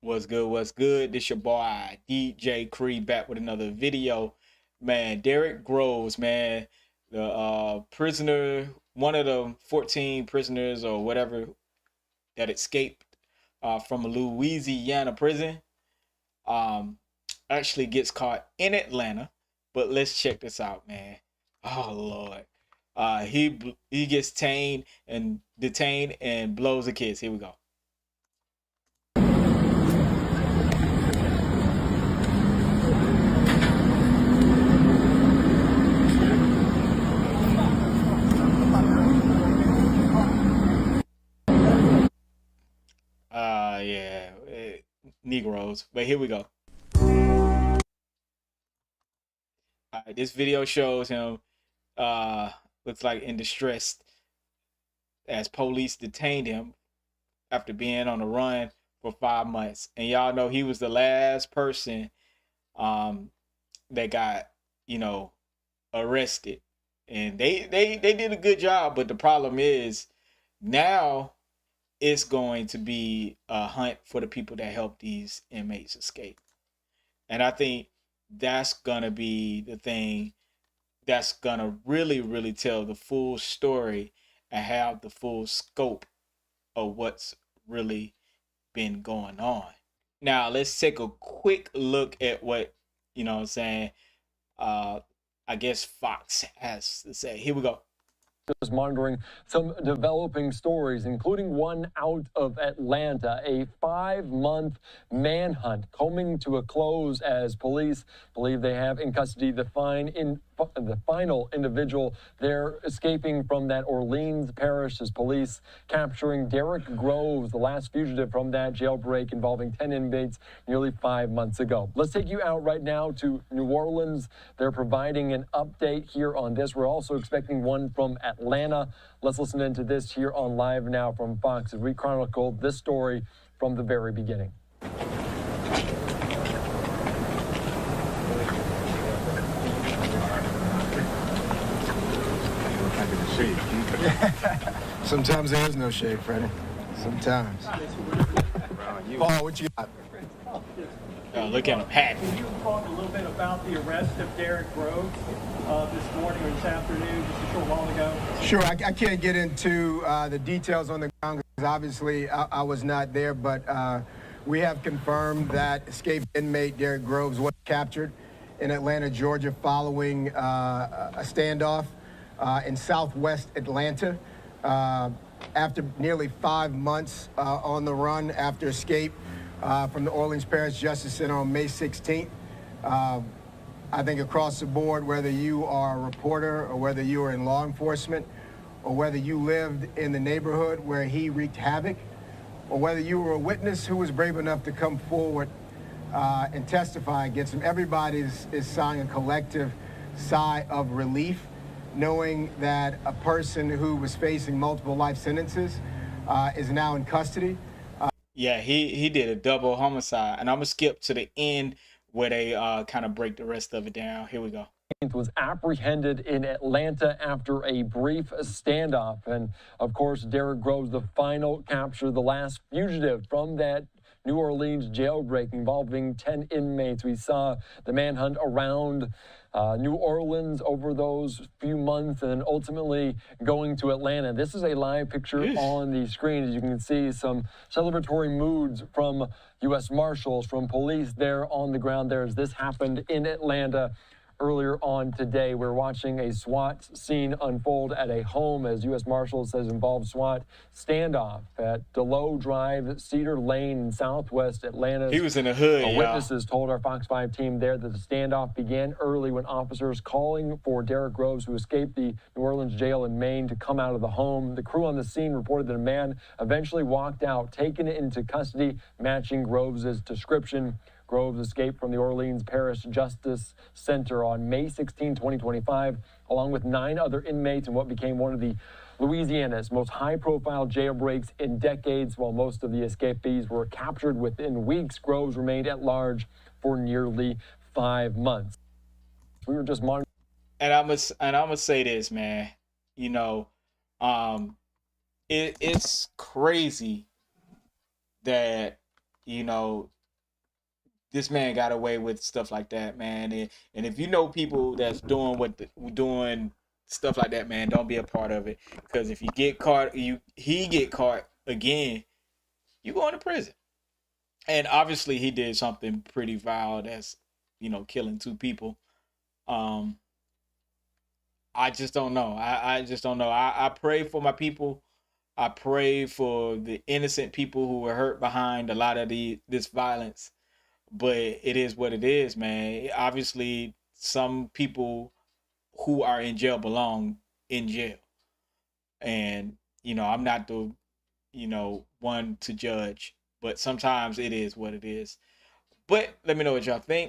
What's good? What's good? This your boy DJ Creed back with another video. Man, Derrick Groves, man, the prisoner, one of the 14 prisoners or whatever that escaped from a Louisiana prison, um, actually gets caught in Atlanta. But let's check this out, man. Oh Lord, he gets detained and blows a kiss. Here we go. Yeah, Negroes. But here we go. This video shows him, looks like in distress as police detained him after being on the run for 5 months. And y'all know he was the last person that got, arrested. And they did a good job, but the problem is now it's going to be a hunt for the people that helped these inmates escape. And I think that's going to be the thing that's going to really tell the full story and have the full scope of what's really been going on. Now, let's take a quick look at what, I guess Fox has to say. Here we go. Is monitoring some developing stories, including one out of Atlanta, a 5-month manhunt coming to a close as police believe they have in custody the final individual there escaping from that Orleans parish as police capturing Derrick Groves, the last fugitive from that jailbreak involving 10 inmates nearly 5 months ago. Let's take you out right now to New Orleans. They're providing an update here on this. We're also expecting one from Atlanta. Let's listen into this here on Live Now from Fox as we chronicle this story from the very beginning. Sometimes there is no shade, Freddie. Sometimes. Paul, what you got? Look at him happy. Can you talk a little bit about the arrest of Derrick Groves this morning or this afternoon, just a short while ago? Sure, I can't get into the details on the ground because obviously I was not there, but we have confirmed that escaped inmate Derrick Groves was captured in Atlanta, Georgia, following a standoff in southwest Atlanta. After nearly 5 months on the run after escape from the Orleans Parish Justice Center on May 16th. I think across the board, whether you are a reporter or whether you are in law enforcement or whether you lived in the neighborhood where he wreaked havoc or whether you were a witness who was brave enough to come forward and testify against him, everybody is sighing a collective sigh of relief, knowing that a person who was facing multiple life sentences is now in custody. Yeah, he did a double homicide. And I'm going to skip to the end where they kind of break the rest of it down. Here we go. Was apprehended in Atlanta after a brief standoff. And, of course, Derrick Groves, the final capture, the last fugitive from that New Orleans jailbreak involving 10 inmates. We saw the manhunt around New Orleans over those few months and ultimately going to Atlanta. This is a live picture on the screen. As you can see, some celebratory moods from U.S. Marshals, from police there on the ground there as this happened in Atlanta. Earlier on today, we're watching a SWAT scene unfold at a home, as U.S. Marshals says involved SWAT standoff at Delow Drive, Cedar Lane in southwest Atlanta. He was in the hood, Witnesses told our Fox 5 team there that the standoff began early when officers calling for Derrick Groves, who escaped the New Orleans jail in Maine, to come out of the home. The crew on the scene reported that a man eventually walked out, taken into custody, matching Groves' description. Groves escaped from the Orleans Parish Justice Center on May 16, 2025, along with 9 other inmates in what became one of the Louisiana's most high-profile jailbreaks in decades. While most of the escapees were captured within weeks, Groves remained at large for nearly 5 months. We were just monitoring. And I'm gonna say this, man. It's crazy that this man got away with stuff like that, man. And if you know people that's doing stuff like that, man, don't be a part of it. Because if you get caught, he get caught again, you going to prison. And obviously, he did something pretty vile. That's killing two people. Um, I just don't know. I just don't know. I pray for my people. I pray for the innocent people who were hurt behind a lot of this violence. But it is what it is, man. Obviously, some people who are in jail belong in jail, and I'm not the one to judge. But sometimes it is what it is. But let me know what y'all think.